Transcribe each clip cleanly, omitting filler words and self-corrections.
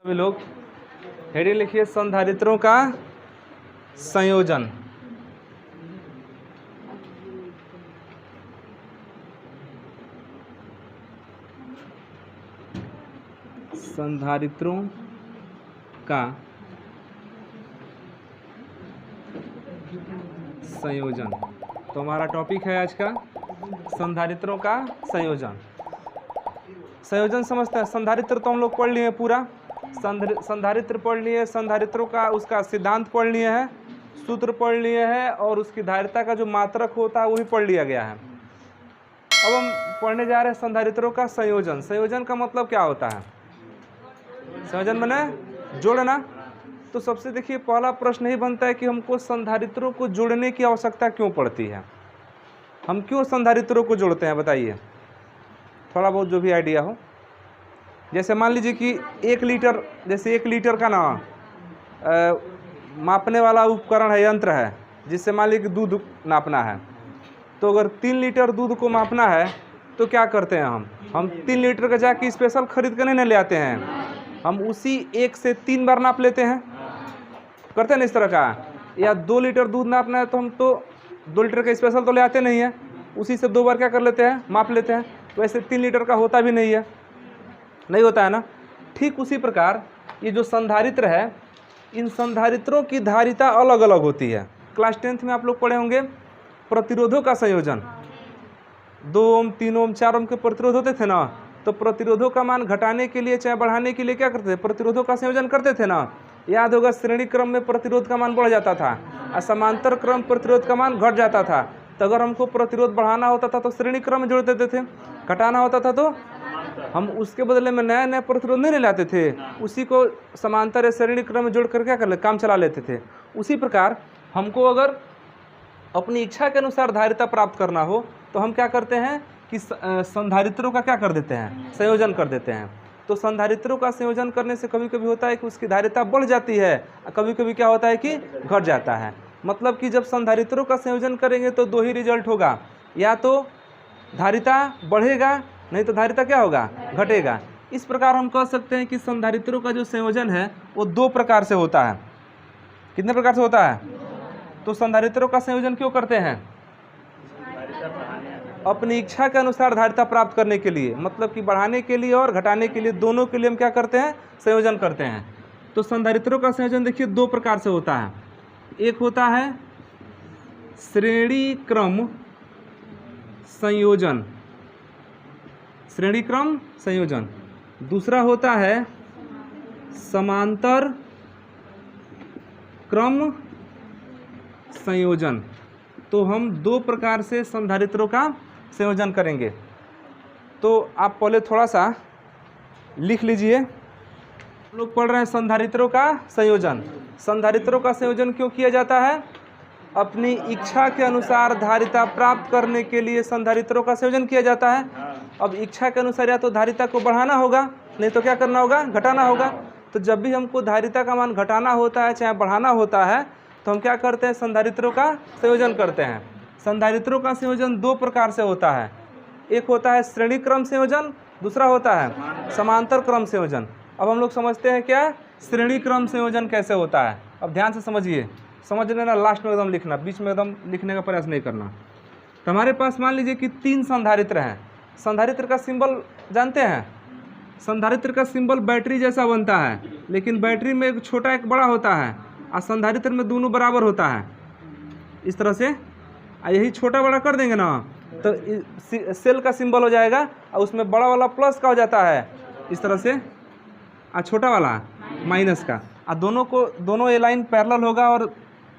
सभी लोग हेडिंग लिखिए संधारित्रों का संयोजन। संधारित्रों का संयोजन तो हमारा टॉपिक है आज का संधारित्रों का संयोजन। संयोजन समझते हैं। संधारित्र तो हम लोग पढ़ लिए पूरा, संधारित्र पढ़ लिए, संधारित्रों का उसका सिद्धांत पढ़ लिए है, सूत्र पढ़ लिए हैं और उसकी धारिता का जो मात्रक होता है वो भी पढ़ लिया गया है। अब हम पढ़ने जा रहे हैं संधारित्रों का संयोजन। संयोजन का मतलब क्या होता है? संयोजन माने जोड़ना। तो सबसे देखिए पहला प्रश्न ही बनता है कि हमको संधारित्रों को जोड़ने की आवश्यकता क्यों पड़ती है? हम क्यों संधारित्रों को जोड़ते हैं बताइए, थोड़ा बहुत जो भी आइडिया हो। जैसे मान लीजिए कि 1 लीटर, जैसे 1 लीटर का ना मापने वाला उपकरण है, यंत्र है, जिससे मान लीजिए कि दूध नापना है। तो अगर 3 लीटर दूध को मापना है तो क्या करते हैं हम 3 लीटर का जाके स्पेशल खरीद कर नहीं ले आते हैं, हम उसी 1 से 3 बार नाप लेते हैं, करते हैं ना इस तरह का। या 2 लीटर दूध नापना है तो हम तो 2 लीटर का स्पेशल तो ले आते नहीं है, उसी से 2 बार क्या कर लेते हैं, माप लेते हैं। वैसे 3 लीटर का होता भी नहीं है, नहीं होता है ना। ठीक उसी प्रकार ये जो संधारित्र है, इन संधारित्रों की धारिता अलग अलग होती है। क्लास 10th में आप लोग पढ़े होंगे प्रतिरोधों का संयोजन। 2 ओम 3 ओम 4 ओम के प्रतिरोध होते थे ना, तो प्रतिरोधों का मान घटाने के लिए चाहे बढ़ाने के लिए क्या करते थे, प्रतिरोधों का संयोजन करते थे ना। याद होगा श्रेणी क्रम में प्रतिरोध का मान बढ़ जाता था और समांतर क्रम प्रतिरोध का मान घट जाता था। तो अगर हमको प्रतिरोध बढ़ाना होता था तो श्रेणी क्रम में जोड़ देते थे, घटाना होता था तो हम उसके बदले में नया नया प्रतिरोध नहीं ले लाते थे, उसी को समांतर या श्रेणी क्रम में जोड़ कर क्या कर ले, काम चला लेते थे। उसी प्रकार हमको अगर अपनी इच्छा के अनुसार धारिता प्राप्त करना हो तो हम क्या करते हैं कि संधारित्रों का क्या कर देते हैं, संयोजन कर देते हैं। तो संधारित्रों का संयोजन करने से कभी कभी होता है कि उसकी धारिता बढ़ जाती है, कभी कभी क्या होता है कि घट जाता है। मतलब कि जब संधारित्रों का संयोजन करेंगे तो 2 ही रिजल्ट होगा, या तो धारिता बढ़ेगा, नहीं तो धारिता क्या होगा, घटेगा। इस प्रकार हम कह सकते हैं कि संधारित्रों का जो संयोजन है वो 2 प्रकार से होता है। कितने प्रकार से होता है? तो संधारित्रों का संयोजन क्यों करते हैं? अपनी इच्छा के अनुसार धारिता प्राप्त करने के लिए, मतलब कि बढ़ाने के लिए और घटाने के लिए, दोनों के लिए हम क्या करते हैं, संयोजन करते हैं। तो संधारित्रों का संयोजन देखिए 2 प्रकार से होता है। एक होता है श्रेणी क्रम संयोजन, श्रेणी क्रम संयोजन। दूसरा होता है समांतर क्रम संयोजन। तो हम 2 प्रकार से संधारित्रों का संयोजन करेंगे। तो आप पहले थोड़ा सा लिख लीजिए। हम लोग पढ़ रहे हैं संधारित्रों का संयोजन। संधारित्रों का संयोजन क्यों किया जाता है? अपनी इच्छा के अनुसार धारिता प्राप्त करने के लिए संधारित्रों का संयोजन किया जाता है। अब इच्छा के अनुसार या तो धारिता को बढ़ाना होगा, नहीं तो क्या करना होगा, घटाना होगा। तो जब भी हमको धारिता का मान घटाना होता है चाहे बढ़ाना होता है तो हम क्या करते हैं, संधारित्रों का संयोजन करते हैं। संधारित्रों का संयोजन 2 प्रकार से होता है। एक होता है श्रेणी क्रम संयोजन, दूसरा होता है समांतर क्रम संयोजन। अब हम लोग समझते हैं क्या श्रेणी क्रम संयोजन कैसे होता है। अब ध्यान से समझिए, समझ लेना, लास्ट में एकदम लिखना, बीच में एकदम लिखने का प्रयास नहीं करना। तो हमारे पास मान लीजिए कि 3 संधारित्र हैं। संधारित्र का सिंबल जानते हैं? संधारित्र का सिंबल बैटरी जैसा बनता है, लेकिन बैटरी में एक छोटा एक बड़ा होता है और संधारित्र में दोनों बराबर होता है, इस तरह से। यही छोटा बड़ा कर देंगे ना तो सेल का सिंबल हो जाएगा और उसमें बड़ा वाला प्लस का हो जाता है इस तरह से, और छोटा वाला माइनस का। और दोनों ये लाइन पैरेलल होगा और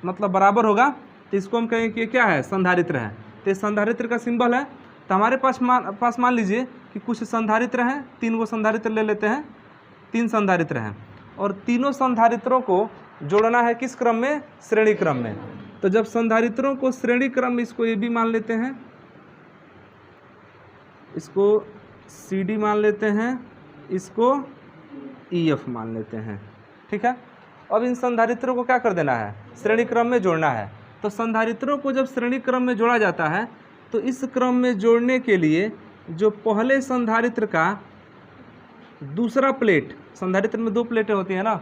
मतलब बराबर होगा, तो इसको हम कहेंगे कि क्या है, संधारित्र है। तो संधारित्र का सिंबल है। तो हमारे पास मान लीजिए कि कुछ संधारित्र हैं, 3 गो संधारित्र ले लेते हैं, 3 संधारित्र हैं और तीनों संधारित्रों को जोड़ना है किस क्रम में, श्रेणी क्रम में। तो जब संधारित्रों को श्रेणी क्रम में, इसको ए बी मान लेते हैं, इसको सी डी मान लेते हैं, इसको ई एफ मान लेते हैं, ठीक है। अब इन संधारित्रों को क्या कर देना है, श्रेणी क्रम में जोड़ना है। तो संधारित्रों को जब श्रेणी क्रम में जोड़ा जाता है तो इस क्रम में जोड़ने के लिए जो पहले संधारित्र का दूसरा प्लेट, संधारित्र में 2 प्लेटें होती हैं ना,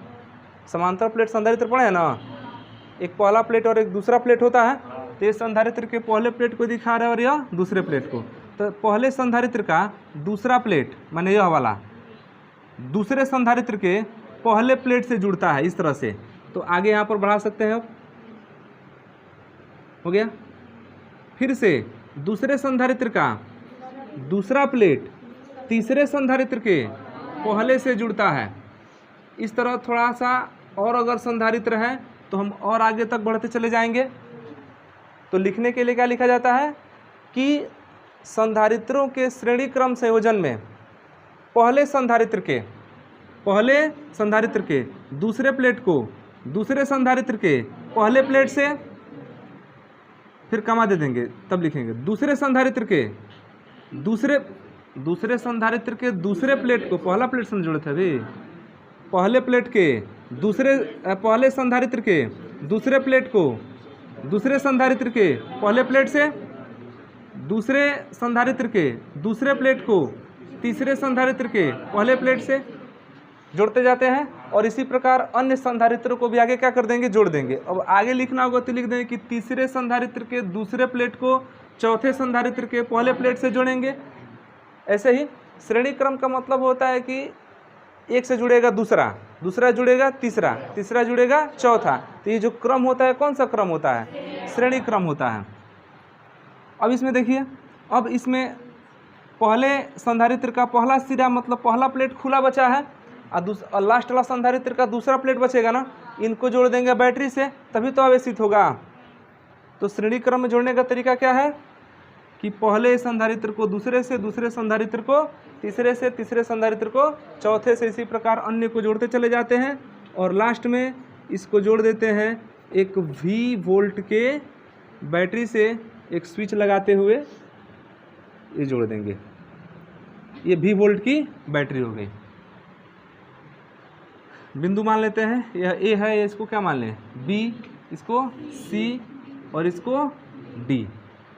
समांतर प्लेट संधारित्र पढ़े हैं ना, एक पहला प्लेट और एक दूसरा प्लेट होता है। तो ये संधारित्र के पहले प्लेट को दिखा रहा है और यह दूसरे प्लेट को। तो पहले संधारित्र का दूसरा प्लेट माने यह वाला दूसरे संधारित्र के पहले प्लेट से जुड़ता है इस तरह से। तो आगे यहाँ पर बढ़ा सकते हैं, अब हो गया। फिर से दूसरे संधारित्र का दूसरा प्लेट तीसरे संधारित्र के पहले से जुड़ता है। इस तरह थोड़ा सा और अगर संधारित्र है तो हम और आगे तक बढ़ते चले जाएंगे। तो लिखने के लिए क्या लिखा जाता है कि संधारित्रों के श्रेणी क्रम संयोजन में पहले संधारित्र के दूसरे प्लेट को दूसरे संधारित्र के पहले प्लेट से, फिर कमा दे देंगे तब लिखेंगे, दूसरे संधारित्र के दूसरे संधारित्र के दूसरे प्लेट को, पहला प्लेट से जोड़े थे अभी, पहले प्लेट के पहले संधारित्र के दूसरे प्लेट को दूसरे संधारित्र के पहले प्लेट से, दूसरे संधारित्र के दूसरे प्लेट को तीसरे संधारित्र के पहले प्लेट से जोड़ते जाते हैं। और इसी प्रकार अन्य संधारित्रों को भी आगे क्या कर देंगे, जोड़ देंगे। अब आगे लिखना होगा तो लिख देंगे कि तीसरे संधारित्र के दूसरे प्लेट को चौथे संधारित्र के पहले प्लेट से जोड़ेंगे। ऐसे ही श्रेणी क्रम का मतलब होता है कि एक से जुड़ेगा दूसरा, दूसरा जुड़ेगा तीसरा, तीसरा जुड़ेगा चौथा। तो ये जो क्रम होता है कौन सा क्रम होता है, श्रेणी क्रम होता है। अब इसमें देखिए, अब इसमें पहले संधारित्र का पहला सिरा मतलब पहला प्लेट खुला बचा है और लास्ट वाला संधारित्र का दूसरा प्लेट बचेगा ना, इनको जोड़ देंगे बैटरी से, तभी तो आवेशित होगा। तो श्रेणी क्रम में जोड़ने का तरीका क्या है कि पहले संधारित्र को दूसरे से, दूसरे संधारित्र को तीसरे से, तीसरे संधारित्र को चौथे से, इसी प्रकार अन्य को जोड़ते चले जाते हैं और लास्ट में इसको जोड़ देते हैं एक V वोल्ट के बैटरी से एक स्विच लगाते हुए ये जोड़ देंगे। ये V वोल्ट की बैटरी हो गई। बिंदु मान लेते हैं, यह A है, इसको क्या मान लें B, इसको C और इसको D।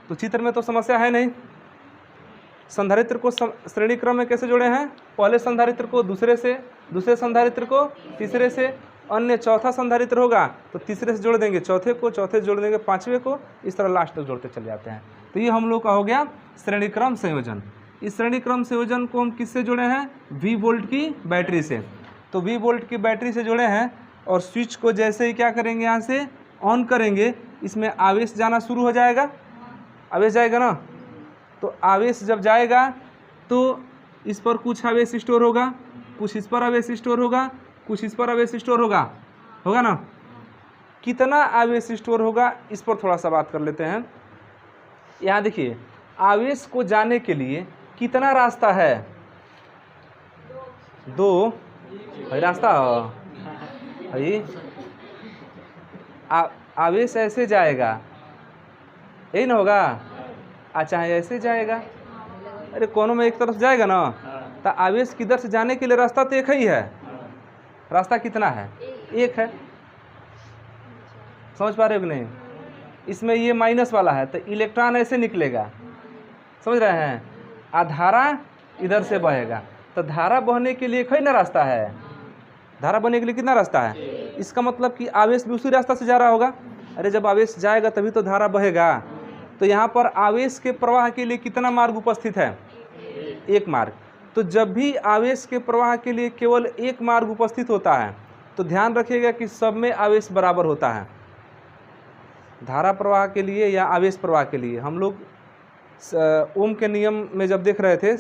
तो चित्र में तो समस्या है नहीं। संधारित्र को श्रेणी क्रम में कैसे जोड़े हैं, पहले संधारित्र को दूसरे से, दूसरे संधारित्र को तीसरे से, अन्य चौथा संधारित्र होगा तो तीसरे से जोड़ देंगे चौथे को, चौथे से जोड़ देंगे पांचवे को, इस तरह लास्ट तक जोड़ते चले जाते हैं। तो ये हम लोग का हो गया श्रेणी क्रम संयोजन। इस श्रेणी क्रम संयोजन को हम किससे जोड़े हैं, V वोल्ट की बैटरी से। तो V वोल्ट की बैटरी से जोड़े हैं और स्विच को जैसे ही क्या करेंगे, यहाँ से ऑन करेंगे, इसमें आवेश जाना शुरू हो जाएगा। आवेश जाएगा ना, तो आवेश जब जाएगा तो इस पर कुछ आवेश स्टोर होगा, कुछ इस पर आवेश स्टोर होगा, कुछ इस पर आवेश स्टोर होगा ना। कितना आवेश स्टोर होगा इस पर थोड़ा सा बात कर लेते हैं। यहाँ देखिए, आवेश को जाने के लिए कितना रास्ता है, 2 रास्ता है। आवेश ऐसे जाएगा, यही ना होगा, चाहे ऐसे जाएगा, अरे कोनों में एक तरफ जाएगा ना, तो आवेश किधर से जाने के लिए रास्ता तो एक ही है। रास्ता कितना है, एक है। समझ पा रहे हो कि नहीं। इसमें ये माइनस वाला है तो इलेक्ट्रॉन ऐसे निकलेगा, समझ रहे हैं। धारा इधर से बहेगा, तो धारा बहने के लिए एक ही ना रास्ता है। धारा बहने के लिए कितना रास्ता है, इसका मतलब कि आवेश भी उसी रास्ता से जा रहा होगा। अरे जब आवेश जाएगा तभी तो धारा बहेगा। तो यहाँ पर आवेश के प्रवाह के लिए कितना मार्ग उपस्थित है, एक मार्ग। तो जब भी आवेश के प्रवाह के लिए केवल एक मार्ग उपस्थित होता है तो ध्यान रखिएगा कि सब में आवेश बराबर होता है। धारा प्रवाह के लिए या आवेश प्रवाह के लिए हम लोग ओम के नियम में जब देख रहे थे,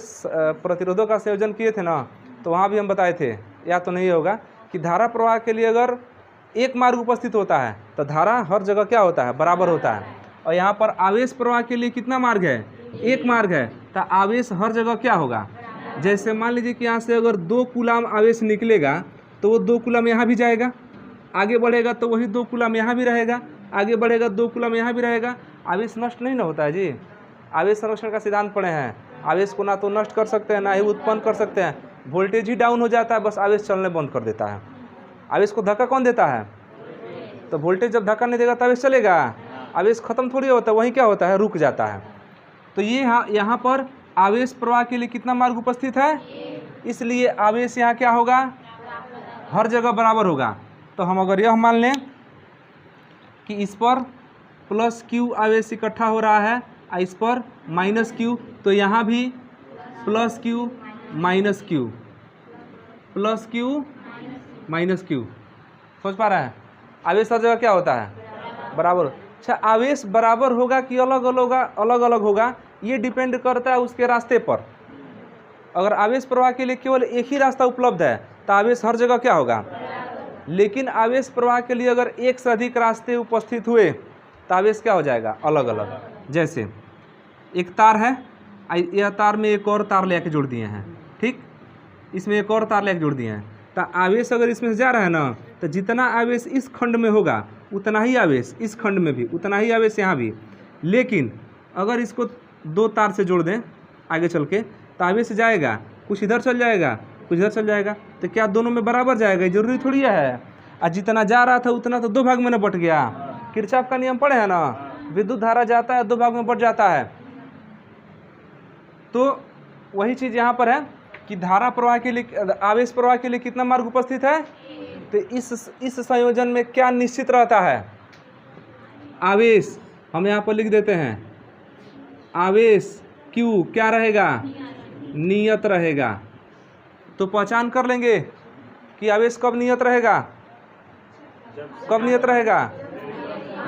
प्रतिरोधों का संयोजन किए थे ना, तो वहाँ भी हम बताए थे, या तो नहीं होगा, कि धारा प्रवाह के लिए अगर एक मार्ग उपस्थित होता है तो धारा हर जगह क्या होता है, बराबर होता है। और यहाँ पर आवेश प्रवाह के लिए कितना मार्ग है, एक मार्ग है, तो आवेश हर जगह क्या होगा। जैसे मान लीजिए कि यहाँ से अगर 2 कूलाम आवेश निकलेगा तो वो 2 कूलाम यहाँ भी जाएगा, आगे बढ़ेगा तो वही 2 कूलाम यहाँ भी रहेगा, आगे बढ़ेगा 2 कूलाम यहाँ भी रहेगा। आवेश नष्ट नहीं ना होता है जी। आवेश संरक्षण का सिद्धांत पढ़े हैं, आवेश को ना तो नष्ट कर सकते हैं ना ही उत्पन्न कर सकते हैं। वोल्टेज ही डाउन हो जाता है, बस आवेश चलने बंद कर देता है। आवेश को धक्का कौन देता है, तो वोल्टेज जब धक्का नहीं देगा तो आवेश चलेगा। आवेश खत्म थोड़ी होता है, वही क्या होता है, रुक जाता है। तो ये यहाँ पर आवेश प्रवाह के लिए कितना मार्ग उपस्थित है, इसलिए आवेश यहाँ क्या होगा, हर जगह बराबर होगा। तो हम अगर यह मान लें कि इस पर प्लस क्यू आवेश इकट्ठा हो रहा है और इस पर माइनस क्यू, तो यहाँ भी plus Q minus Q, plus Q minus Q. सोच पा रहा है, आवेश हर जगह क्या होता है, बराबर। अच्छा, आवेश बराबर होगा कि अलग अलग होगा, ये डिपेंड करता है उसके रास्ते पर। अगर आवेश प्रवाह के लिए केवल एक ही रास्ता उपलब्ध है तो आवेश हर जगह क्या होगा, लेकिन आवेश प्रवाह के लिए अगर एक से अधिक रास्ते उपस्थित हुए तो आवेश क्या हो जाएगा, अलग अलग। जैसे एक तार है, यह तार में एक और तार लेके जोड़ दिए हैं, ठीक, इसमें एक और तार लेके जोड़ दिए हैं, तो आवेश अगर इसमें से जा रहा है ना, तो जितना आवेश इस खंड में होगा उतना ही आवेश इस खंड में भी, उतना ही आवेश यहाँ भी। लेकिन अगर इसको दो तार से जोड़ दें आगे चल के, तो आवेश जाएगा, कुछ इधर चल जाएगा, कुछ इधर चल जाएगा, तो क्या दोनों में बराबर जाएगा, जरूरी थोड़ी है। और जितना जा रहा था उतना तो दो भाग में न बट गया। किरचॉफ का नियम पढ़े है ना, विद्युत धारा जाता है दो भाग में बट जाता है। तो वही चीज़ यहाँ पर है कि धारा प्रवाह के लिए, आवेश प्रवाह के लिए कितना मार्ग उपस्थित है, तो इस संयोजन में क्या निश्चित रहता है, आवेश। हम यहाँ पर लिख देते हैं आवेश Q क्या रहेगा, नियत रहेगा। तो पहचान कर लेंगे कि आवेश कब नियत रहेगा, कब नियत रहेगा,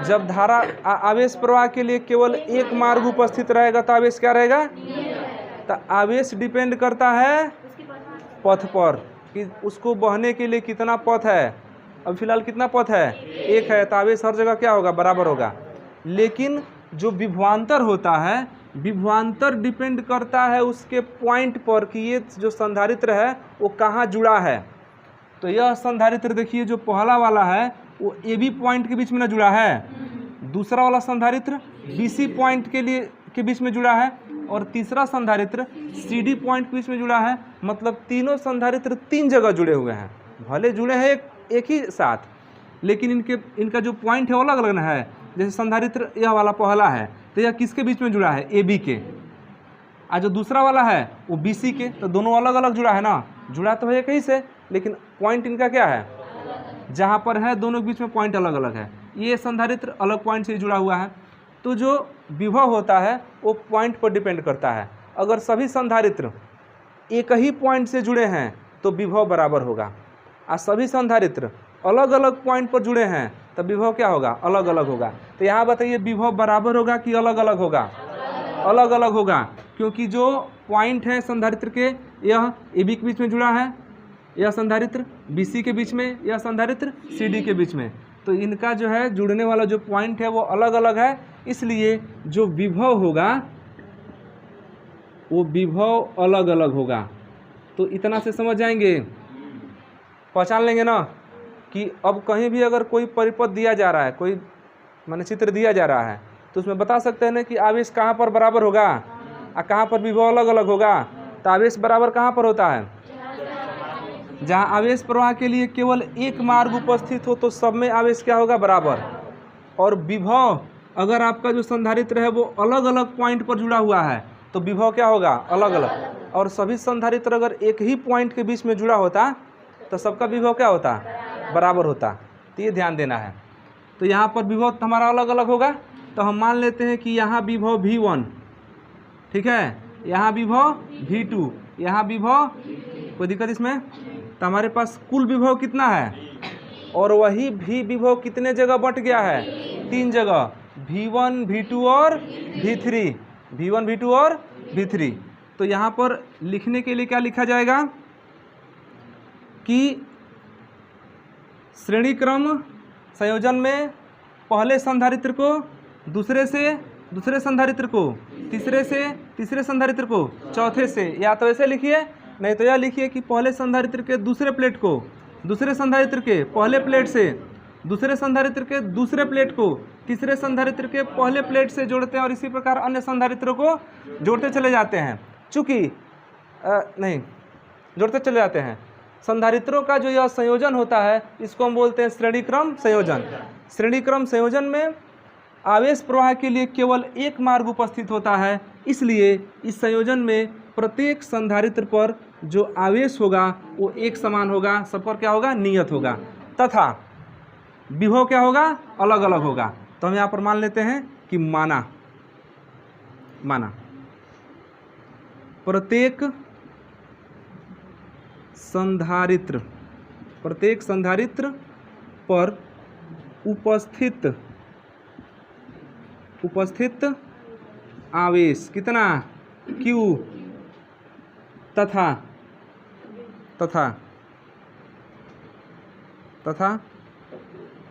जब धारा आवेश प्रवाह के लिए केवल एक मार्ग उपस्थित रहेगा तो आवेश क्या रहेगा। तो आवेश डिपेंड करता है पथ पर कि उसको बहने के लिए कितना पथ है। अब फिलहाल कितना पथ है, एक है, तो आवेश हर जगह क्या होगा, बराबर होगा। लेकिन जो विभवांतर होता है, विभवांतर डिपेंड करता है उसके पॉइंट पर कि ये जो संधारित्र है वो कहाँ जुड़ा है। तो यह संधारित्र देखिए जो पहला वाला है वो AB पॉइंट के बीच में ना जुड़ा है, दूसरा वाला संधारित्र BC पॉइंट के बीच में जुड़ा है, और तीसरा संधारित्र CD पॉइंट के बीच में जुड़ा है। मतलब तीनों संधारित्र तीन जगह जुड़े हुए हैं, भले जुड़े हैं एक ही साथ, लेकिन इनका जो पॉइंट है वो अलग अलग है। जैसे संधारित्र यह वाला पहला है तो यह किसके बीच में जुड़ा है, AB के, और जो दूसरा वाला है वो BC के, तो दोनों अलग अलग जुड़ा है ना, जुड़ा तो है कहीं से, लेकिन पॉइंट इनका क्या है, जहाँ पर है दोनों के बीच में पॉइंट अलग अलग है। ये संधारित्र अलग पॉइंट से जुड़ा हुआ है। तो जो विभव होता है वो पॉइंट पर डिपेंड करता है। अगर सभी संधारित्र एक ही पॉइंट से जुड़े हैं तो विभव बराबर होगा, और सभी संधारित्र अलग अलग पॉइंट पर जुड़े हैं तो विभव क्या होगा, अलग अलग होगा। तो यहाँ बताइए विभव बराबर होगा कि अलग अलग होगा, अलग अलग होगा, क्योंकि जो पॉइंट है संधारित्र के, यह AB के बीच में जुड़ा है, यह संधारित्र BC के बीच में, यह संधारित्र CD के बीच में। तो इनका जो है जुड़ने वाला जो पॉइंट है वो अलग अलग है, इसलिए जो विभव होगा वो विभव अलग अलग होगा। तो इतना से समझ जाएंगे, पहचान लेंगे ना कि अब कहीं भी अगर कोई परिपथ दिया जा रहा है, कोई माने चित्र दिया जा रहा है, तो उसमें बता सकते हैं ना कि आवेश कहाँ पर बराबर होगा और कहाँ पर विभव अलग अलग होगा। तो आवेश बराबर कहाँ पर होता है, जहाँ आवेश प्रवाह के लिए केवल एक मार्ग उपस्थित हो तो सब में आवेश क्या होगा, बराबर। और विभव अगर आपका जो संधारित्र है वो अलग अलग पॉइंट पर जुड़ा हुआ है तो विभव क्या होगा, अलग अलग। और सभी संधारित्र अगर एक ही पॉइंट के बीच में जुड़ा होता तो सबका विभव क्या होता, बराबर होता। तो ये ध्यान देना है। तो यहाँ पर विभव हमारा अलग अलग होगा। तो हम मान लेते हैं कि यहाँ विभव V1, ठीक है, यहाँ विभव V2, यहाँ विभव, कोई दिक्कत इसमें। तो हमारे पास कुल विभव कितना है, और वही भी विभव कितने जगह बट गया है, तीन जगह, V1 V2 और V3, V1 V2 और V3। तो यहाँ पर लिखने के लिए क्या लिखा जाएगा कि श्रेणी क्रम संयोजन में पहले संधारित्र को दूसरे संधारित्र को तीसरे संधारित्र को चौथे से, या तो ऐसे लिखिए, नहीं तो यह लिखिए कि पहले संधारित्र के दूसरे प्लेट को दूसरे संधारित्र के पहले प्लेट से, दूसरे संधारित्र के दूसरे प्लेट को तीसरे संधारित्र के पहले प्लेट से जोड़ते हैं, और इसी प्रकार अन्य संधारित्रों को जोड़ते चले जाते हैं। चूँकि जोड़ते चले जाते हैं। संधारित्रों का जो यह संयोजन होता है इसको हम बोलते हैं श्रेणी क्रम संयोजन। श्रेणी क्रम संयोजन में आवेश प्रवाह के लिए केवल एक मार्ग उपस्थित होता है, इसलिए इस संयोजन में प्रत्येक संधारित्र पर जो आवेश होगा वो एक समान होगा, सब पर क्या होगा, नियत होगा, तथा विभव क्या होगा, अलग अलग होगा। तो हम यहाँ पर मान लेते हैं कि माना प्रत्येक संधारित्र पर उपस्थित आवेश कितना, Q, तथा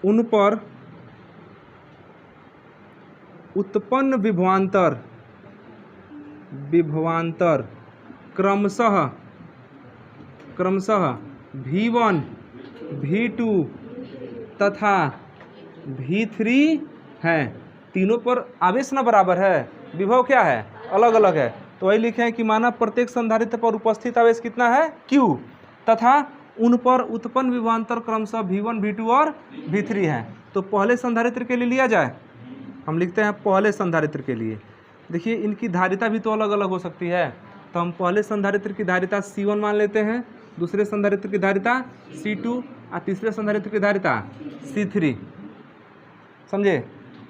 उन पर उत्पन्न विभवांतर क्रमशः V1, V2 तथा V3 है। तीनों पर आवेश न बराबर है, विभव क्या है, अलग अलग है। तो वही लिखे हैं कि माना प्रत्येक संधारित्र पर उपस्थित आवेश कितना है, Q, तथा उन पर उत्पन्न विभवांतर क्रमशः V1, V2 और V3 है। तो पहले संधारित्र के लिए लिया जाए, हम लिखते हैं पहले संधारित्र के लिए। देखिए इनकी धारिता भी तो अलग अलग हो सकती है, तो हम पहले संधारित्र की धारिता C1 मान लेते हैं, दूसरे संधारित्र की धारिता C2 और तीसरे संधारित्र की धारिता C3, समझे।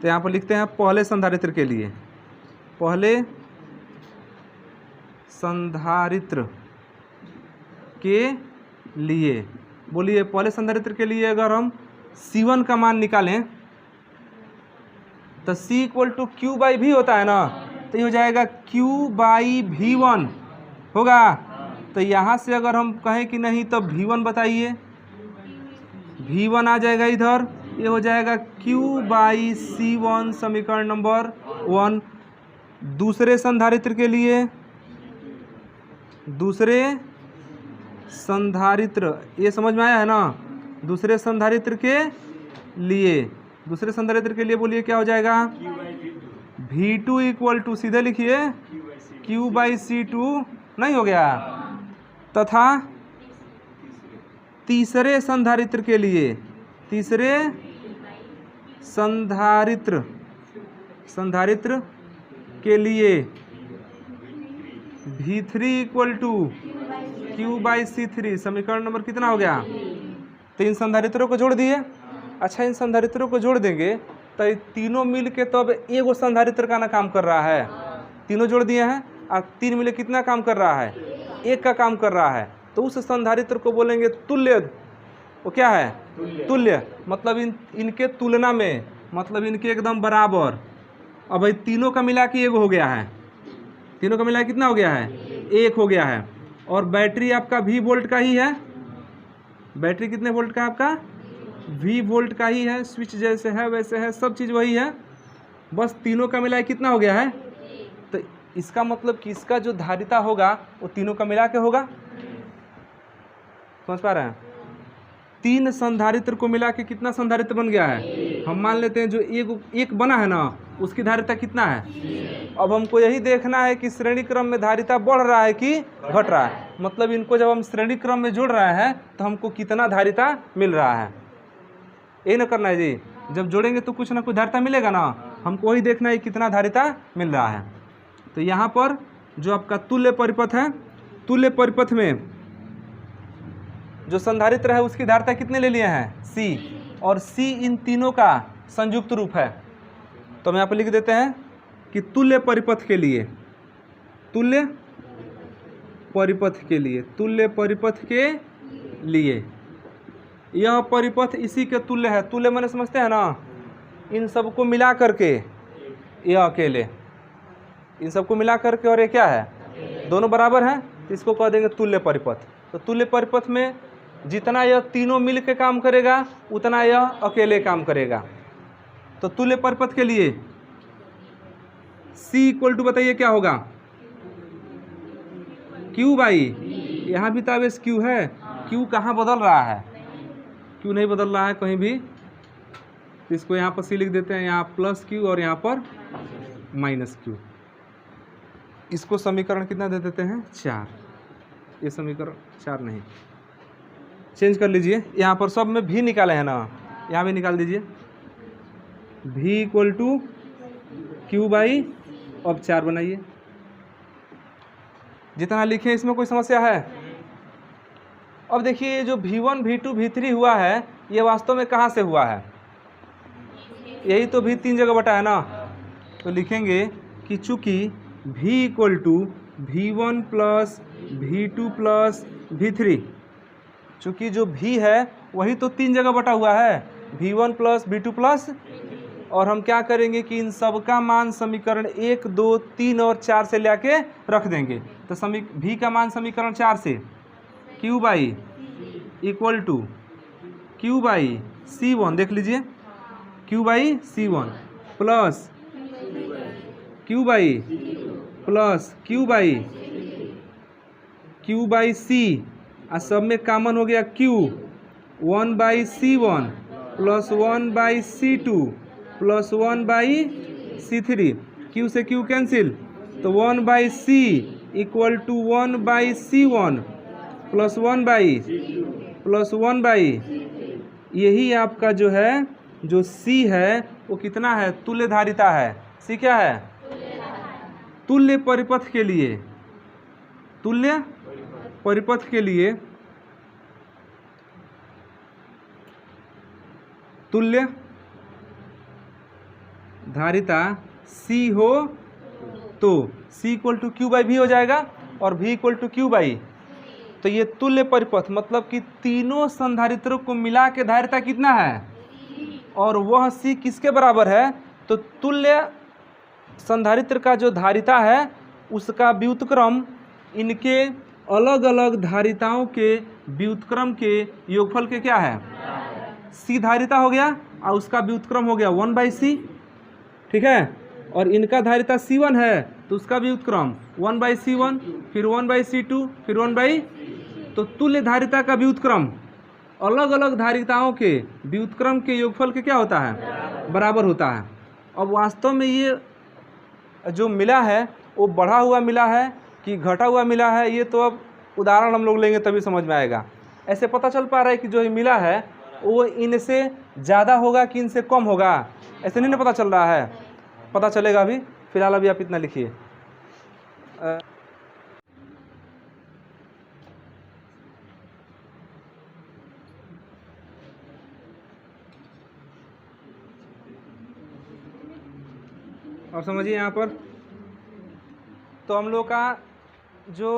तो यहाँ पर लिखते हैं पहले संधारित्र के लिए, पहले संधारित्र के लिए, बोलिए पहले संधारित्र के लिए अगर हम C1 का मान निकालें तो C = Q/V होता है ना, तो ये हो जाएगा Q/V1 होगा। तो यहाँ से अगर हम कहें कि नहीं तो V1 बताइए, V1 आ जाएगा इधर, ये हो जाएगा Q/C1 समीकरण नंबर 1। दूसरे संधारित्र के लिए, दूसरे संधारित्र, ये समझ में आया है ना, दूसरे संधारित्र के लिए बोलिए क्या हो जाएगा, V2 = सीधे लिखिए Q/C2 नहीं हो गया, तथा तीसरे संधारित्र के लिए, तीसरे संधारित्र के लिए V3 = Q/C3 समीकरण नंबर कितना हो गया, तो इन संधारित्रों को जोड़ दिए। अच्छा, इन संधारित्रों को जोड़ देंगे तो तीनों मिल के तो अब एगो संधारित्र का ना काम कर रहा है, तीनों जोड़ दिए हैं और तीन मिले कितना काम कर रहा है, एक का काम कर रहा है। तो उस संधारित्र को बोलेंगे तुल्य, वो क्या है, तुल्य, मतलब इनके तुलना में, मतलब इनके एकदम बराबर। अब भाई तीनों का मिला के एक हो गया है, तीनों का मिला के कितना हो गया है, एक हो गया है। और बैटरी आपका V वोल्ट का ही है, बैटरी कितने वोल्ट का है आपका, V वोल्ट का ही है, स्विच जैसे है वैसे है, सब चीज़ वही है, बस तीनों का मिला कितना हो गया है। तो इसका मतलब कि इसका जो धारिता होगा वो तीनों का मिला के होगा, समझ पा रहे हैं। तीन संधारित्र को मिला के कितना संधारित्र बन गया है, हम मान लेते हैं जो एक बना है ना उसकी धारिता कितना है। अब हमको यही देखना है कि श्रेणी क्रम में धारिता बढ़ रहा है कि घट रहा है, मतलब इनको जब हम श्रेणी क्रम में जोड़ रहे हैं तो हमको कितना धारिता मिल रहा है, यही ना करना है जी। जब जोड़ेंगे तो कुछ ना कुछ धारिता मिलेगा ना, हमको वही देखना है कितना धारिता मिल रहा है। तो यहाँ पर जो आपका तुल्य परिपथ है, तुल्य परिपथ में जो संधारित्र है उसकी धारिता कितने ले लिए हैं, C, और C इन तीनों का संयुक्त रूप है। तो हम यहाँ पर लिख देते हैं कि तुल्य परिपथ के लिए, तुल्य परिपथ के लिए यह परिपथ इसी के तुल्य है। तुल्य मैंने समझते हैं ना, इन सबको मिला करके यह अकेले, इन सबको मिला करके, और ये क्या है, दोनों बराबर हैं, तो इसको कह देंगे तुल्य परिपथ। तो तुल्य परिपथ में जितना यह तीनों मिल के काम करेगा उतना यह अकेले काम करेगा। तो तुल्य परिपथ के लिए C = बताइए क्या होगा, Q/, यहाँ भी तो आवेश Q है, Q कहाँ बदल रहा है, Q नहीं बदल रहा है कहीं भी, तो इसको यहाँ पर C लिख देते हैं, यहाँ +Q और यहाँ पर -Q। इसको समीकरण कितना दे देते हैं, 4। ये समीकरण 4 नहीं, चेंज कर लीजिए, यहाँ पर सब में भी निकाले हैं ना, यहाँ भी निकाल दीजिए, V = Q/, अब 4 बनाइए। जितना लिखे इसमें कोई समस्या है, अब देखिए ये जो V1 V2 V3 हुआ है ये वास्तव में कहाँ से हुआ है, यही तो V 3 जगह बटा है ना। तो लिखेंगे कि चूँकि V equal to V1 plus V2 plus V3, चूँकि जो V है वही तो 3 जगह बटा हुआ है, V1 प्लस V2 प्लस, और हम क्या करेंगे कि इन सब का मान समीकरण 1 2 3 और 4 से लेके रख देंगे। तो V का मान समीकरण 4 से Q by equal to Q by C1, देख लीजिए Q by C1 plus Q by plus Q by C, और सब में कॉमन हो गया Q, 1 by C1 plus 1 by C2 plus 1 by C3, Q से Q कैंसिल, तो 1 by C equal to 1 by C1 plus 1 by, यही आपका जो है जो C है वो कितना है, तुल्य धारिता है। C क्या है, तुल्य परिपथ के लिए, तुल्य परिपथ के लिए तुल्य धारिता C हो तो C equal to Q by V हो जाएगा और V equal to Q by, तो ये तुल्य परिपथ मतलब कि तीनों संधारित्रों को मिला के धारिता कितना है, और वह C किसके बराबर है, तो तुल्य संधारित्र का जो धारिता है उसका व्युत्क्रम इनके अलग अलग धारिताओं के व्युत्क्रम के योगफल के क्या है, C धारिता हो गया और उसका व्युत्क्रम हो गया 1 बाई C, ठीक है, और इनका धारिता C1 है तो उसका व्युत्क्रम 1 बाई C1 फिर 1 बाई C2 फिर 1 बाई, तो तुल्य धारिता का व्युत्क्रम अलग अलग धारिताओं के व्युत्क्रम के योगफल के क्या होता है, बराबर होता है। अब वास्तव में ये जो मिला है वो बढ़ा हुआ मिला है कि घटा हुआ मिला है, ये तो अब उदाहरण हम लोग लेंगे तभी समझ में आएगा। ऐसे पता चल पा रहा है कि जो मिला है वो इनसे ज़्यादा होगा कि इनसे कम होगा, ऐसे नहीं ना पता चल रहा है, पता चलेगा अभी। फिलहाल अभी आप इतना लिखिए। और समझिए यहाँ पर तो हम लोग का जो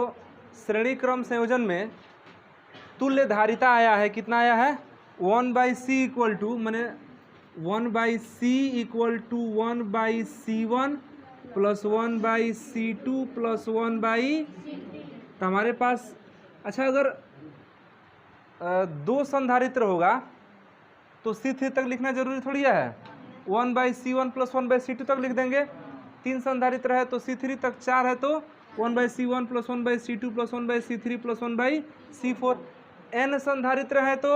श्रेणी क्रम संयोजन में तुल्य धारिता आया है, कितना आया है, 1 बाई C इक्वल टू मैंने 1 by C equal to 1 by C1 plus 1 by C2 plus 1 by, तो हमारे पास अच्छा अगर दो संधारित्र होगा तो C3 तक लिखना जरूरी थोड़ी है, 1 by C1 plus 1 by C2 तक लिख देंगे। 3 संधारित्र है तो C3 तक 4 है तो 1 by C1 plus 1 by C2 plus 1 by C3 plus 1 by C4। n संधारित्र है तो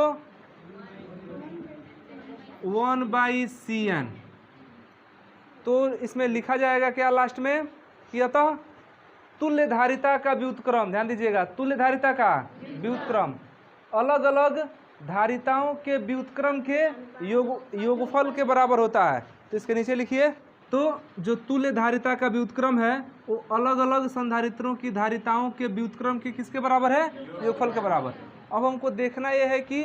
1 बाई Cn, तो इसमें लिखा जाएगा क्या लास्ट में कि अतः तुल्य धारिता का व्युत्क्रम, ध्यान दीजिएगा, तुल्य धारिता का व्युत्क्रम अलग अलग धारिताओं के व्युत्क्रम के योगफल के बराबर होता है। तो इसके नीचे लिखिए, तो जो तुल्य धारिता का व्युत्क्रम है वो अलग अलग संधारित्रों की धारिताओं के व्युत्क्रम के किसके बराबर है, योगफल के बराबर। अब हमको देखना यह है कि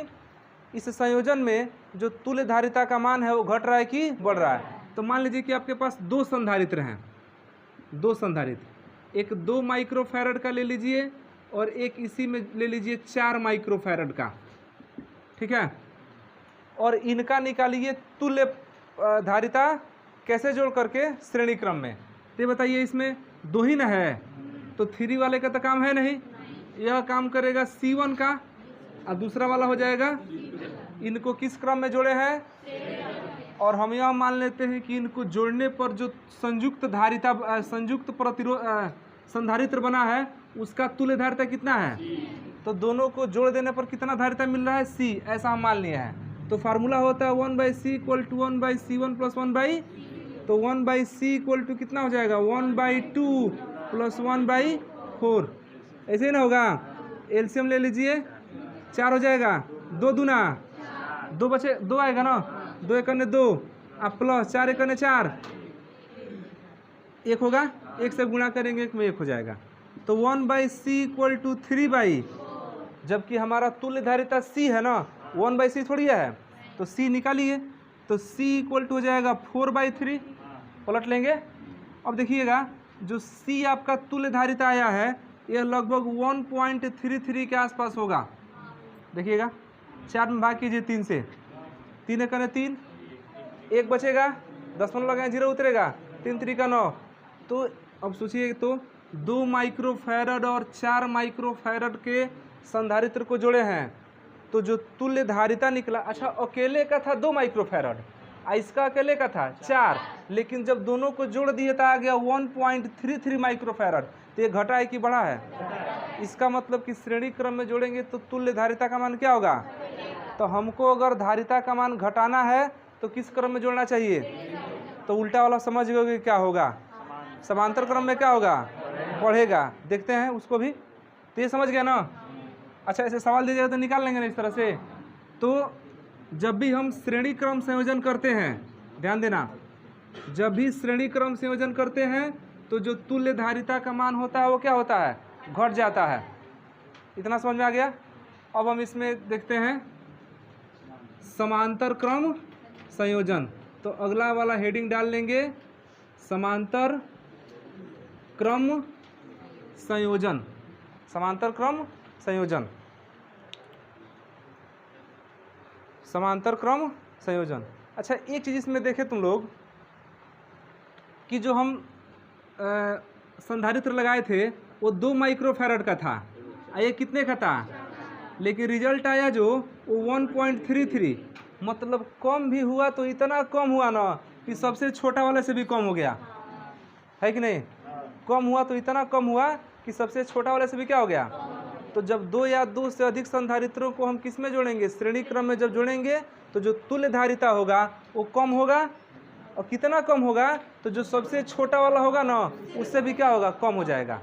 इस संयोजन में जो तुल्य धारिता का मान है वो घट रहा है कि बढ़ रहा है। तो मान लीजिए कि आपके पास दो संधारित्र हैं, दो संधारित्र, एक 2 माइक्रोफैरड का ले लीजिए और एक इसी में ले लीजिए 4 माइक्रोफैरड का, ठीक है, और इनका निकालिए तुल्य धारिता कैसे जोड़ करके श्रेणी क्रम में। तो बताइए इसमें 2 ही ना है तो 3 वाले का तो काम है नहीं, यह काम करेगा C1 का और दूसरा वाला हो जाएगा, इनको किस क्रम में जोड़े हैं, और हम यह मान लेते हैं कि इनको जोड़ने पर जो संयुक्त धारिता संयुक्त प्रतिरोध संधारित्र बना है उसका तुल्य धारिता कितना है, तो दोनों को जोड़ देने पर कितना धारिता मिल रहा है, C, ऐसा हम मान लिए हैं। तो फार्मूला होता है 1 by C equal to 1 by C1 plus 1 by, तो 1 बाई C इक्वल टू कितना हो जाएगा, 1 बाई 2 प्लस 1 बाई 4, ऐसे ही ना होगा। एलसीएम ले लीजिए, 4 हो जाएगा, 2 दूना 2 बचे, 2 आएगा ना, 2 एकने 2 आप प्लस 4 एकने 4, 1 होगा, 1 से गुणा करेंगे 1 में 1 हो जाएगा। तो 1 by C equal to 3 by जबकि हमारा तुल्य धारिता C है ना, 1/c थोड़ी है, तो C निकालिए, तो C इक्वल टू हो जाएगा 4/3, पलट लेंगे। अब देखिएगा जो C आपका तुल्य धारिता आया है यह लगभग 1.33 के आसपास होगा। देखिएगा 4 में भाग कीजिए 3 से, 3 एक 3, 1 बचेगा, 10 लगाएं 0 उतरेगा, 3 3 9। तो अब सोचिए, तो 2 माइक्रोफैरड और 4 माइक्रोफैरड के संधारित्र को जोड़े हैं, तो जो तुल्य धारिता निकला, अच्छा अकेले का था 2 माइक्रोफैरड, इसका अकेले का था 4, लेकिन जब दोनों को जोड़ दिए तो आ गया 1.33 माइक्रोफैरड। तो ये घटा है कि बढ़ा है? इसका मतलब कि श्रेणी क्रम में जोड़ेंगे तो तुल्य धारिता का मान क्या होगा? तो हमको अगर धारिता का मान घटाना है तो किस क्रम में जोड़ना चाहिए? तो उल्टा वाला समझ गए क्या होगा? समांतर क्रम में क्या होगा? बढ़ेगा। देखते हैं उसको भी, तो ये समझ गया ना? अच्छा, ऐसे सवाल दिया जाए तो निकाल लेंगे ना इस तरह से। तो जब भी हम श्रेणी क्रम संयोजन करते हैं, ध्यान देना, जब भी श्रेणी क्रम संयोजन करते हैं तो जो तुल्य धारिता का मान होता है वो क्या होता है? घट जाता है। इतना समझ में आ गया? अब हम इसमें देखते हैं समांतर क्रम संयोजन। तो अगला वाला हेडिंग डाल लेंगे समांतर क्रम संयोजन। समांतर क्रम संयोजन, समांतर क्रम संयोजन। अच्छा, एक चीज़ इसमें देखें तुम लोग कि जो हम संधारित्र लगाए थे वो 2 माइक्रोफैरड का था, ये कितने का था? लेकिन रिजल्ट आया जो वो 1.33, मतलब कम भी हुआ तो इतना कम हुआ ना कि सबसे छोटा वाले से भी कम हो गया, है कि नहीं? कम हुआ तो इतना कम हुआ कि सबसे छोटा वाले से भी क्या हो गया? तो जब 2 या 2 से अधिक संधारित्रों को हम किस में जोड़ेंगे? श्रेणी क्रम में जब जोड़ेंगे तो जो तुल्य धारिता होगा वो कम होगा, और कितना कम होगा? तो जो सबसे छोटा वाला होगा ना उससे भी क्या होगा? कम हो जाएगा।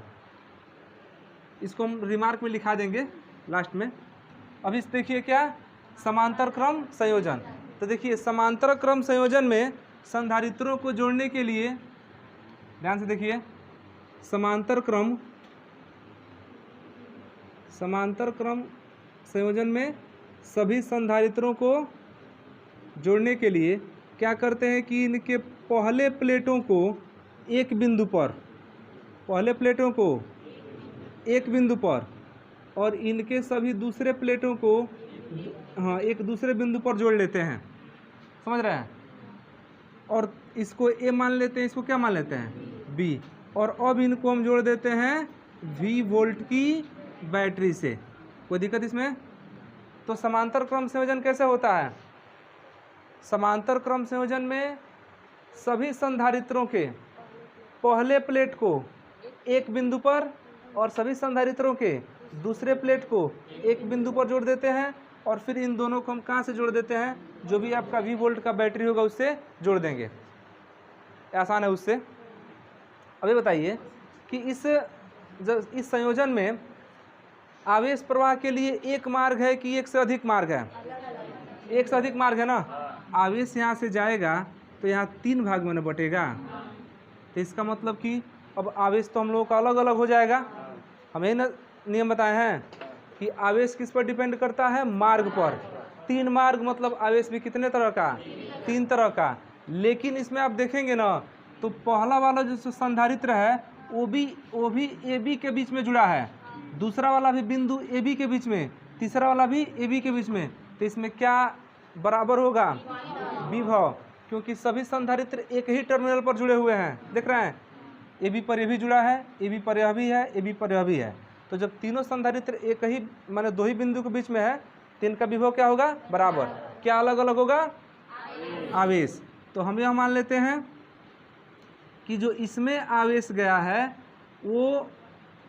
इसको हम रिमार्क में लिखा देंगे लास्ट में। अभी देखिए क्या, समांतर क्रम संयोजन। तो देखिए समांतर क्रम संयोजन में संधारित्रों को जोड़ने के लिए ध्यान से देखिए, समांतर क्रम संयोजन में सभी संधारित्रों को जोड़ने के लिए क्या करते हैं कि इनके पहले प्लेटों को एक बिंदु पर, पहले प्लेटों को एक बिंदु पर, और इनके सभी दूसरे प्लेटों को एक दूसरे बिंदु पर जोड़ लेते हैं। समझ रहे हैं? और इसको ए मान लेते हैं, इसको क्या मान लेते हैं? बी। और अब इनको हम जोड़ देते हैं V वोल्ट की बैटरी से। कोई दिक्कत इसमें? तो समांतर क्रम संयोजन कैसे होता है? समांतर क्रम संयोजन में सभी संधारित्रों के पहले प्लेट को एक बिंदु पर और सभी संधारित्रों के दूसरे प्लेट को एक बिंदु पर जोड़ देते हैं, और फिर इन दोनों को हम कहाँ से जोड़ देते हैं? जो भी आपका V वोल्ट का बैटरी होगा उससे जोड़ देंगे। आसान है उससे। अभी बताइए कि इस संयोजन में आवेश प्रवाह के लिए एक मार्ग है कि एक से अधिक मार्ग है? एक से अधिक मार्ग है ना। आवेश यहाँ से जाएगा तो यहाँ 3 भाग में बटेगा, तो इसका मतलब कि अब आवेश तो हम लोगों का अलग अलग हो जाएगा। हमें न नियम बताए हैं कि आवेश किस पर डिपेंड करता है? मार्ग पर। 3 मार्ग मतलब आवेश भी कितने तरह का? 3 तरह का। लेकिन इसमें आप देखेंगे ना तो पहला वाला जो संधारित्र है वो भी ए बी के बीच में जुड़ा है, दूसरा वाला भी बिंदु ए बी के बीच में, तीसरा वाला भी ए बी के बीच में। तो इसमें क्या बराबर होगा? विभव, क्योंकि सभी संधारित्र एक ही टर्मिनल पर जुड़े हुए हैं। देख रहे हैं, ए बी पर यह भी जुड़ा है, ए बी पर यह भी है, ए बी पर यह भी है। तो जब तीनों संधारित्र एक ही माने 2 ही बिंदु के बीच में है तो इनका विभव क्या होगा? बराबर। क्या अलग अलग होगा? आवेश। तो हम यह मान लेते हैं कि जो इसमें आवेश गया है वो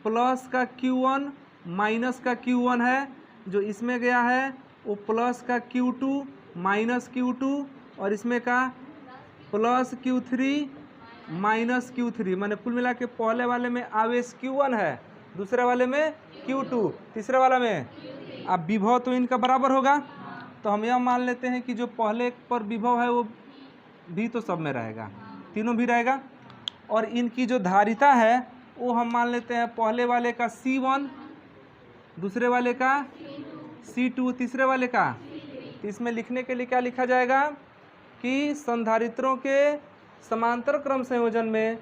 प्लस का Q1 माइनस का Q1 है, जो इसमें गया है वो प्लस का Q2 माइनस Q2, और इसमें का प्लस Q3 माइनस Q3। माने कुल मिला के पहले वाले में आवेश Q1 है, दूसरे वाले में Q2, तीसरे वाला में। अब विभव तो इनका बराबर होगा, तो हम यह मान लेते हैं कि जो पहले पर विभव है वो भी तो सब में रहेगा, तीनों भी रहेगा। और इनकी जो धारिता है वो हम मान लेते हैं पहले वाले का C1 दूसरे वाले का C2, तीसरे वाले का। तो इसमें लिखने के लिए क्या लिखा जाएगा कि संधारित्रों के समांतर क्रम संयोजन में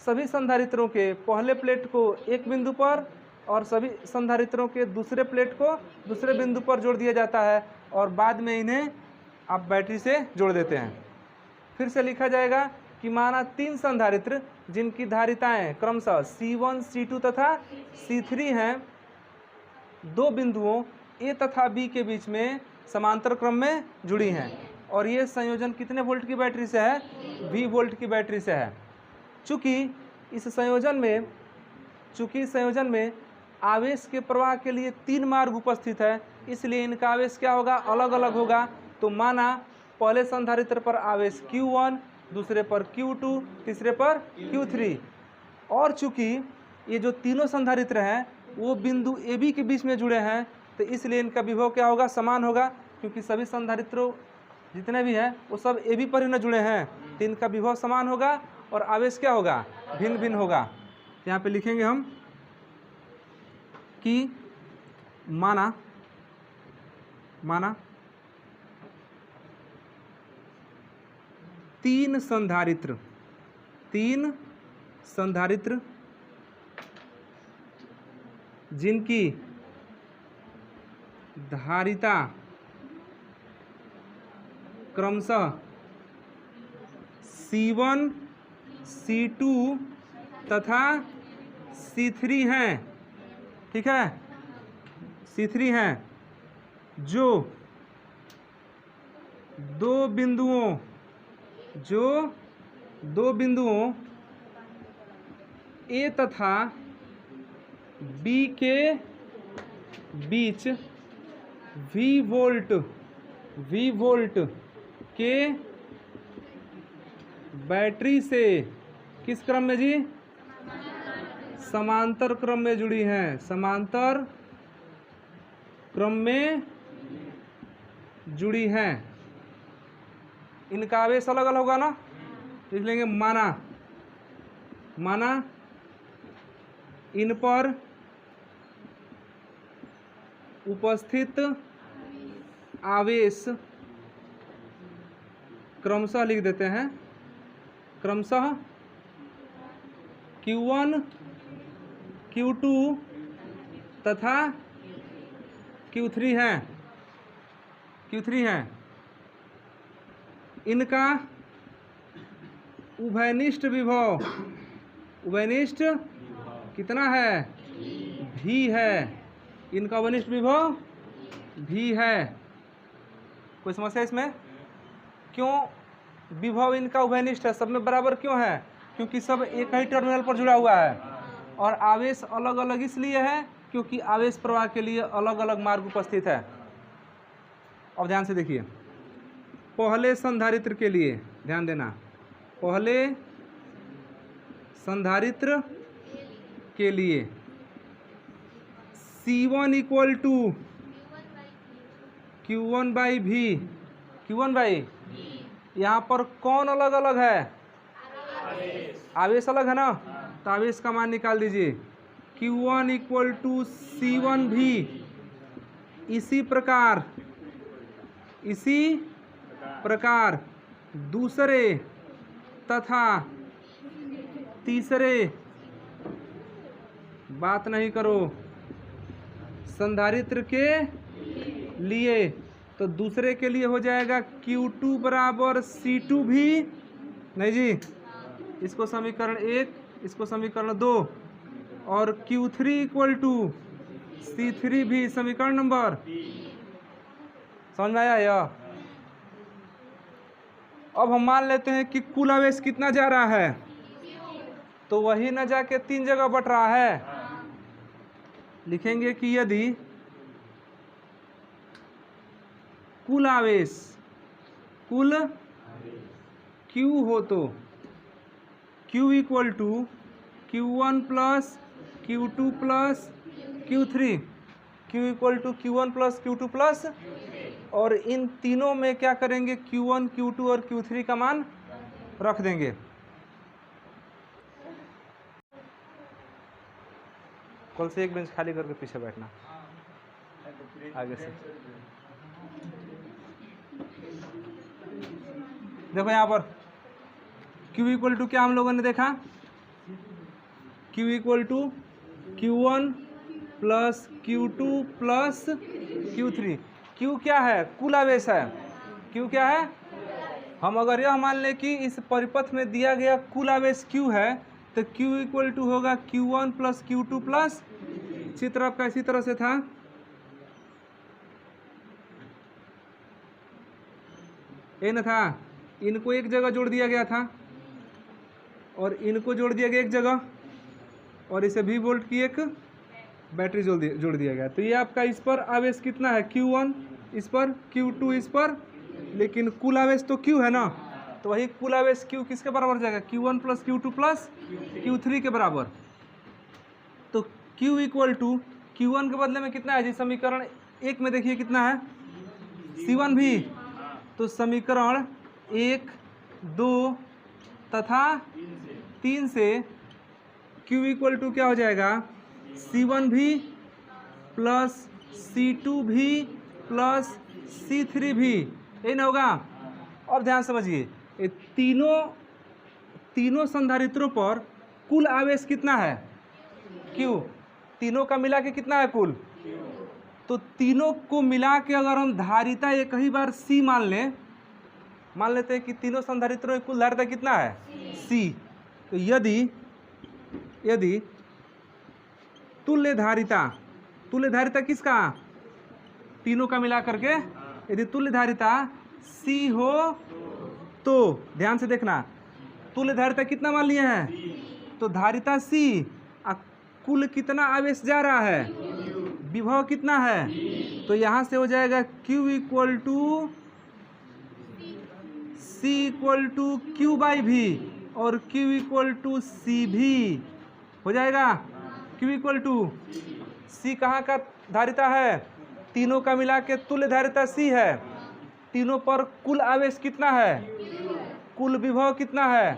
सभी संधारित्रों के पहले प्लेट को एक बिंदु पर और सभी संधारित्रों के दूसरे प्लेट को दूसरे बिंदु पर जोड़ दिया जाता है और बाद में इन्हें आप बैटरी से जोड़ देते हैं। फिर से लिखा जाएगा कि माना 3 संधारित्र जिनकी धारिताएं क्रमशः C1, C2 तथा C3 हैं, 2 बिंदुओं A तथा B के बीच में समांतर क्रम में जुड़ी हैं और ये संयोजन कितने वोल्ट की बैटरी से है? V वोल्ट की बैटरी से है। चूँकि इस संयोजन में आवेश के प्रवाह के लिए 3 मार्ग उपस्थित है, इसलिए इनका आवेश क्या होगा? अलग अलग होगा। तो माना पहले संधारित्र पर आवेश Q1, दूसरे पर Q2, तीसरे पर Q3, और चूँकि ये जो तीनों संधारित्र हैं वो बिंदु AB के बीच में जुड़े हैं, तो इसलिए इनका विभव क्या होगा? समान होगा, क्योंकि सभी संधारित्रों जितने भी हैं वो सब AB पर ही न जुड़े हैं, तो इनका विभव समान होगा और आवेश क्या होगा? भिन्न भिन्न होगा। यहाँ पे लिखेंगे हम कि माना 3 संधारित्र जिनकी धारिता क्रमशः C1, C2 तथा C3 हैं, ठीक है, C3 हैं, जो दो बिंदुओं A तथा B के बीच V वोल्ट के बैटरी से किस क्रम में जी? समांतर क्रम में जुड़ी हैं, समांतर क्रम में जुड़ी हैं। इनका आवेश अलग अलग होगा ना, लिख लेंगे माना इन पर उपस्थित आवेश क्रमशः लिख देते हैं, क्रमशः Q1, Q2 तथा Q3 हैं। इनका उभयनिष्ठ विभव कितना है? V है। इनका उभयनिष्ठ विभव V है। कोई समस्या इसमें? क्यों विभव इनका उभयनिष्ठ है? सब में बराबर क्यों है? क्योंकि सब एक ही टर्मिनल पर जुड़ा हुआ है। और आवेश अलग अलग इसलिए है क्योंकि आवेश प्रवाह के लिए अलग अलग मार्ग उपस्थित है। अब ध्यान से देखिए, पहले संधारित्र के लिए ध्यान देना, पहले संधारित्र के लिए C1 इक्वल टू Q1/V। यहाँ पर कौन अलग अलग है? आवेश अलग है ना, तो आवेश का मान निकाल दीजिए। Q1 equal to C1V। इसी प्रकार दूसरे तथा तीसरे, बात नहीं करो, संधारित्र के लिए, तो दूसरे के लिए हो जाएगा Q2 बराबर C2V। नहीं जी, इसको समीकरण 1, इसको समीकरण 2, और Q3 इक्वल टू C3V समीकरण नंबर। समझ में आया यह? अब हम मान लेते हैं कि कुल आवेश कितना जा रहा है, तो वही न जाके 3 जगह बट रहा है। लिखेंगे कि यदि कुल Q हो तो Q equal to Q1 plus Q2 plus Q3, Q equal to Q1 plus Q2 plus, और इन तीनों में क्या करेंगे? Q1, Q2 और Q3 का मान रख देंगे। कल से एक बेंच खाली करके पीछे बैठना आगे से। देखो यहाँ पर Q इक्वल टू क्या हम लोगों ने देखा, Q equal to Q1 plus Q2 plus Q3। Q क्या है, कुल आवेश है। Q क्या है, हम अगर यह मान लें कि इस परिपथ में दिया गया कुल आवेश Q है तो Q इक्वल टू होगा Q1 प्लस Q2 प्लस, चित्र आपका इसी तरह से था, ये न था, इनको एक जगह जोड़ दिया गया था और इनको जोड़ दिया गया एक जगह, और इसे V वोल्ट की एक बैटरी जोड़ दिया गया। तो ये आपका इस पर आवेश कितना है, Q1, इस पर Q2, इस पर, लेकिन कुल आवेश तो Q है ना, तो वही कुल आवेश Q किसके बराबर जाएगा, Q1 plus Q2 plus Q3 के बराबर। तो Q इक्वल टू Q1 के बदले में कितना है जी, समीकरण 1 में देखिए कितना है, C1 भी, तो समीकरण 1, 2 तथा 3 से Q इक्वल टू क्या हो जाएगा, C1 भी प्लस C2 भी प्लस C3 भी, यही ना होगा। अब ध्यान समझिए, ये तीनों संधारित्रों पर कुल आवेश कितना है, Q, तीनों का मिला के कितना है कुल, तो तीनों को मिला के अगर हम धारिता एक ही बार C मान लेते हैं कि तीनों संधारित्रों की कुल धारिता कितना है, C। तो यदि तुल्य धारिता किसका, तीनों का मिला करके, यदि तुल्य धारिता C हो तो ध्यान से देखना, तुल्य धारिता कितना मान लिए हैं, तो धारिता C, कुल कितना आवेश जा रहा है, विभव कितना है, तो यहाँ से हो जाएगा Q equal to C equal to Q by V और Q इक्वल टू C भी हो जाएगा। Q इक्वल टू C कहाँ का धारिता है, तीनों का मिला के तुल्य धारिता C है, तीनों पर कुल आवेश कितना है, कुल विभव कितना है,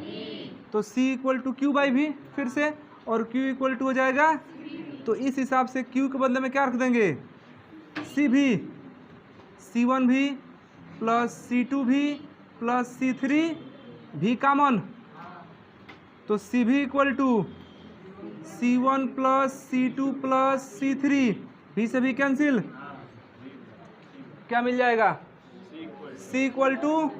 तो C equal to Q by V फिर से, और Q इक्वल टू हो जाएगा, तो इस हिसाब से Q के बदले में क्या रख देंगे, C भी, C1 भी प्लस C2 भी प्लस C3 भी कॉमन, तो C भी equal to C1 plus C2 plus C3, भी से भी कैंसिल, क्या मिल जाएगा, C इक्वल टू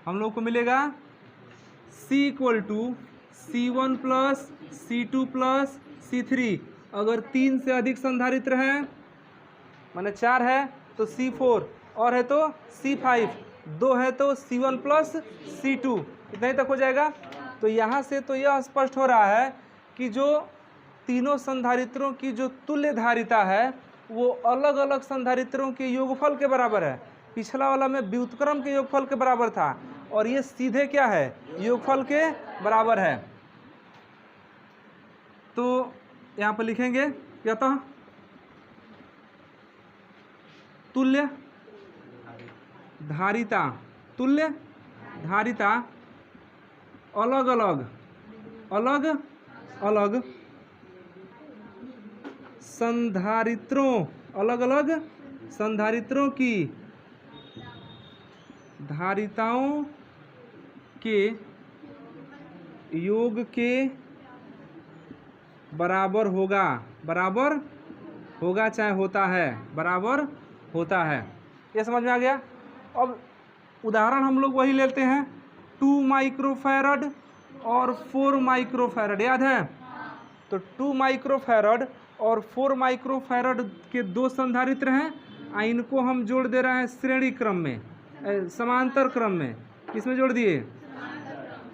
हम लोग को मिलेगा C equal to C1 plus C2 plus C3। अगर 3 से अधिक संधारित्र हैं, माने 4 है तो C4, और है तो C5, 2 है तो C1 प्लस C2, इतना ही तक हो जाएगा। तो यहाँ से तो यह स्पष्ट हो रहा है कि जो तीनों संधारित्रों की जो तुल्य धारिता है वो अलग अलग संधारित्रों के योगफल के बराबर है। पिछला वाला में व्युत्क्रम के योगफल के बराबर था, और ये सीधे क्या है, योगफल के बराबर है। तो यहाँ पर लिखेंगे क्या, तो तुल्य धारिता अलग अलग संधारित्रों की धारिताओं के योग के बराबर होगा चाहे होता है, बराबर होता है। ये समझ में आ गया। अब उदाहरण हम लोग वही लेते हैं, 2 माइक्रोफैरड और 4 माइक्रोफैरड, याद है। तो 2 माइक्रोफैरड और 4 माइक्रोफैरड के दो संधारित्र हैं, इनको हम जोड़ दे रहे हैं श्रेणी क्रम में, समांतर क्रम में, इसमें जोड़ दिए।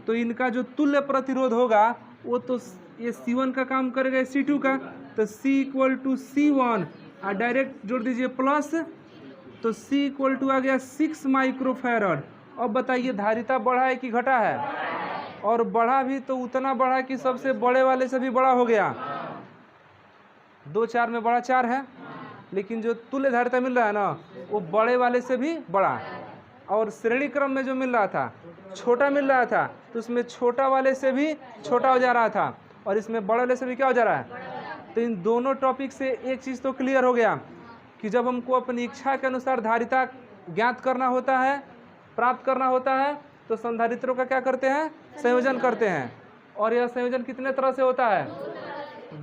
तो इनका जो तुल्य प्रतिरोध होगा वो तो ये C1 का काम करेगा C2 का, तो C इक्वल टू C1 और डायरेक्ट जोड़ दीजिए प्लस, तो C इक्वल टू आ गया 6 माइक्रोफैरड। अब बताइए धारिता बढ़ा है कि घटा है, और बढ़ा भी तो उतना बढ़ा कि सबसे बड़े वाले से भी बड़ा हो गया। 2 4 में बड़ा 4 है, लेकिन जो तुल्य धारिता मिल रहा है ना वो बड़े वाले से भी बड़ा, और श्रेणी क्रम में जो मिल रहा था छोटा मिल रहा था, तो उसमें छोटा वाले से भी छोटा हो जा रहा था। और इसमें बड़े वाले से भी क्या हो जा रहा है। तो इन दोनों टॉपिक से एक चीज़ तो क्लियर हो गया कि जब हमको अपनी इच्छा के अनुसार धारिता ज्ञात करना होता है, प्राप्त करना होता है, तो संधारित्रों का क्या करते हैं, संयोजन करते हैं। और यह संयोजन कितने तरह से होता है,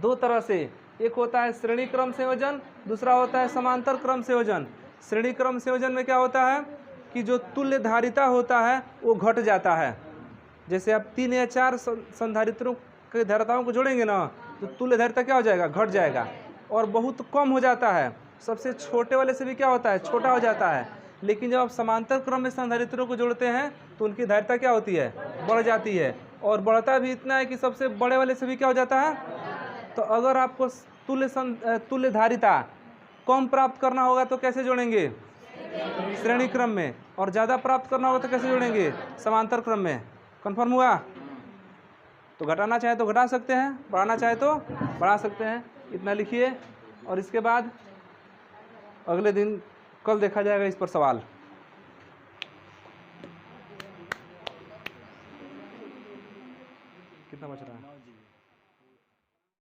2 तरह से। एक होता है श्रेणी क्रम संयोजन, दूसरा होता है समांतर क्रम संयोजन। श्रेणी क्रम संयोजन में क्या होता है कि जो तुल्य धारिता होता है वो घट जाता है। जैसे आप 3 या 4 संधारित्रों के धारिताओं को जोड़ेंगे ना, तो तुल्य धारिता क्या हो जाएगा, घट जाएगा और बहुत कम हो जाता है। सबसे छोटे वाले से भी क्या होता है, छोटा हो जाता है। लेकिन जब आप समांतर क्रम में संधारित्रों को जोड़ते हैं तो उनकी धारिता क्या होती है, बढ़ जाती है। और बढ़ता भी इतना है कि सबसे बड़े वाले से भी क्या हो जाता है। तो अगर आपको तुल्य धारिता कम प्राप्त करना होगा तो कैसे जोड़ेंगे, श्रेणी क्रम में। और ज़्यादा प्राप्त करना होगा तो कैसे जोड़ेंगे, समांतर क्रम में। कन्फर्म हुआ। तो घटाना चाहे तो घटा सकते हैं, बढ़ाना चाहे तो बढ़ा सकते हैं। इतना लिखिए और इसके बाद अगले दिन कल देखा जाएगा इस पर सवाल। कितना बच रहा है।